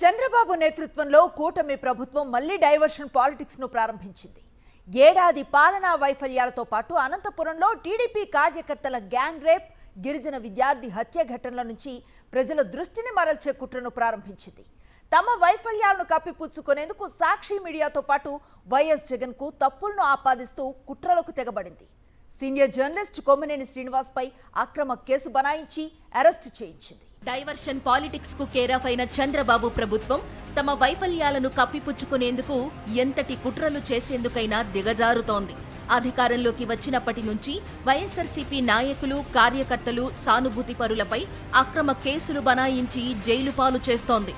చంద్రబాబు నేతృత్వంలో కూటమి ప్రభుత్వం మళ్లీ డైవర్షన్ పాలిటిక్స్ ను ప్రారంభించింది. ఏడాది పాలనా వైఫల్యాలతో పాటు అనంతపురంలో టీడీపీ కార్యకర్తల గ్యాంగ్ రేప్, గిరిజన విద్యార్థి హత్య ఘటనల నుంచి ప్రజల దృష్టిని మరల్చే కుట్రను ప్రారంభించింది. తమ వైఫల్యాలను కప్పిపుచ్చుకునేందుకు సాక్షి మీడియాతో పాటు వైఎస్ జగన్ కు తప్పులను ఆపాదిస్తూ కుట్రలకు తెగబడింది. సీనియర్ జర్నలిస్ట్ కొమ్మినేని శ్రీనివాస్ పై అక్రమ కేసు బనాయించి అరెస్టు చేయించింది. డైవర్షన్ పాలిటిక్స్ కు కేరాఫ్ అయిన చంద్రబాబు ప్రభుత్వం తమ వైఫల్యాలను కప్పిపుచ్చుకునేందుకు ఎంతటి కుట్రలు చేసేందుకైనా దిగజారుతోంది. అధికారంలోకి వచ్చినప్పటి నుంచి వైఎస్ఆర్సీపీ నాయకులు, కార్యకర్తలు, సానుభూతి పరులపై అక్రమ కేసులు బనాయించి జైలు పాలు చేస్తోంది.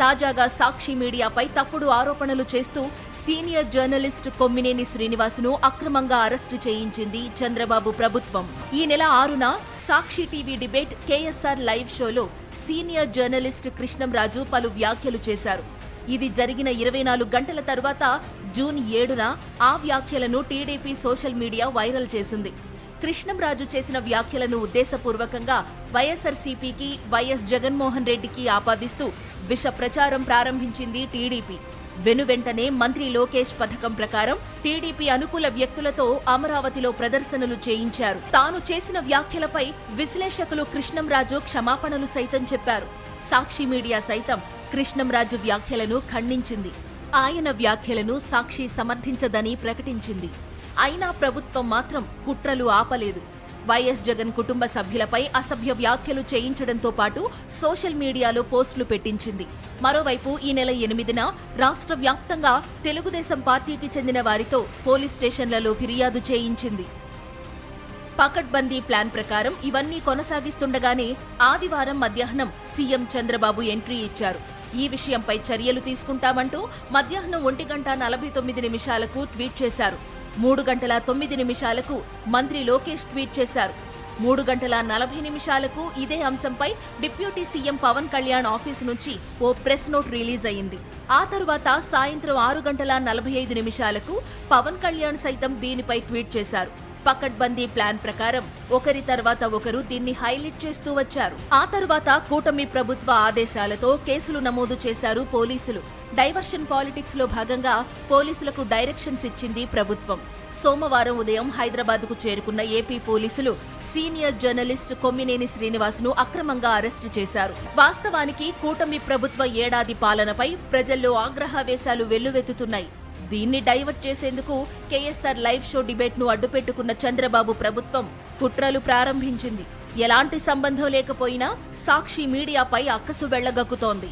తాజాగా సాక్షి మీడియాపై తప్పుడు ఆరోపణలు చేస్తూ సీనియర్ జర్నలిస్ట్ కొమ్మినేని శ్రీనివాస్ను అక్రమంగా అరెస్టు చేయించింది చంద్రబాబు ప్రభుత్వం. ఈ నెల 6న సాక్షి టీవీ డిబేట్ కేఎస్ఆర్ లైవ్ షోలో సీనియర్ జర్నలిస్ట్ కృష్ణంరాజు పలు వ్యాఖ్యలు చేశారు. ఇది జరిగిన 24 గంటల తర్వాత జూన్ 7న ఆ వ్యాఖ్యలను టీడీపీ సోషల్ మీడియా వైరల్ చేసింది. కృష్ణంరాజు చేసిన వ్యాఖ్యలను ఉద్దేశపూర్వకంగా వైఎస్ఆర్సీపీకి, వైఎస్ జగన్మోహన్ రెడ్డికి ఆపాదిస్తూ విష ప్రచారం ప్రారంభించింది టీడీపీ. వెనువెంటనే మంత్రి లోకేష్ పథకం ప్రకారం టీడీపీ అనుకూల వ్యక్తులతో అమరావతిలో ప్రదర్శనలు చేయించారు. తాను చేసిన వ్యాఖ్యలపై విశ్లేషకులు కృష్ణంరాజు క్షమాపణలు సైతం చెప్పారు. సాక్షి మీడియా సైతం కృష్ణంరాజు వ్యాఖ్యలను ఖండించింది. ఆయన వ్యాఖ్యలను సాక్షి సమర్థించదని ప్రకటించింది. అయినా ప్రభుత్వం మాత్రం కుట్రలు ఆపలేదు. వైఎస్ జగన్ కుటుంబ సభ్యులపై అసభ్య వ్యాఖ్యలు చేయించడంతో పాటు సోషల్ మీడియాలో పోస్టులు పెట్టించింది. మరోవైపు ఈ నెల 8న రాష్ట్ర వ్యాప్తంగా తెలుగుదేశం పార్టీకి చెందిన వారితో పోలీస్ స్టేషన్లలో ఫిర్యాదు చేయించింది. పకడ్బందీ ప్లాన్ ప్రకారం ఇవన్నీ కొనసాగిస్తుండగానే ఆదివారం మధ్యాహ్నం సీఎం చంద్రబాబు ఎంట్రీ ఇచ్చారు. ఈ విషయంపై చర్యలు తీసుకుంటామంటూ మధ్యాహ్నం 1:49 ట్వీట్ చేశారు. 3:09 మంత్రి లోకేష్ ట్వీట్ చేశారు. 3:40 ఇదే అంశంపై deputy CM Pawan Kalyan office నుంచి ఓ ప్రెస్ నోట్ రిలీజ్ అయింది. ఆ తరువాత సాయంత్రం 6:45 పవన్ కళ్యాణ్ సైతం దీనిపై ట్వీట్ చేశారు. పకడ్బందీ ప్లాన్ ప్రకారం ఒకరి తర్వాత ఒకరు దీన్ని హైలైట్ చేస్తూ వచ్చారు. ఆ తరువాత కూటమి ప్రభుత్వ ఆదేశాలతో కేసులు నమోదు చేశారు పోలీసులు. డైవర్షన్ పాలిటిక్స్ లో భాగంగా పోలీసులకు డైరెక్షన్స్ ఇచ్చింది ప్రభుత్వం. సోమవారం ఉదయం హైదరాబాద్కు చేరుకున్న ఏపీ పోలీసులు సీనియర్ జర్నలిస్ట్ కొమ్మినేని శ్రీనివాస్ను అక్రమంగా అరెస్టు చేశారు. వాస్తవానికి కూటమి ప్రభుత్వ ఏడాది పాలనపై ప్రజల్లో ఆగ్రహావేశాలు వెల్లువెత్తుతున్నాయి. దీన్ని డైవర్ట్ చేసేందుకు కేఎస్ఆర్ లైవ్ షో డిబేట్ ను అడ్డుపెట్టుకున్న చంద్రబాబు ప్రభుత్వం కుట్రలు ప్రారంభించింది. ఎలాంటి సంబంధం లేకపోయినా సాక్షి మీడియాపై అక్కసు వెళ్లగక్కుతోంది.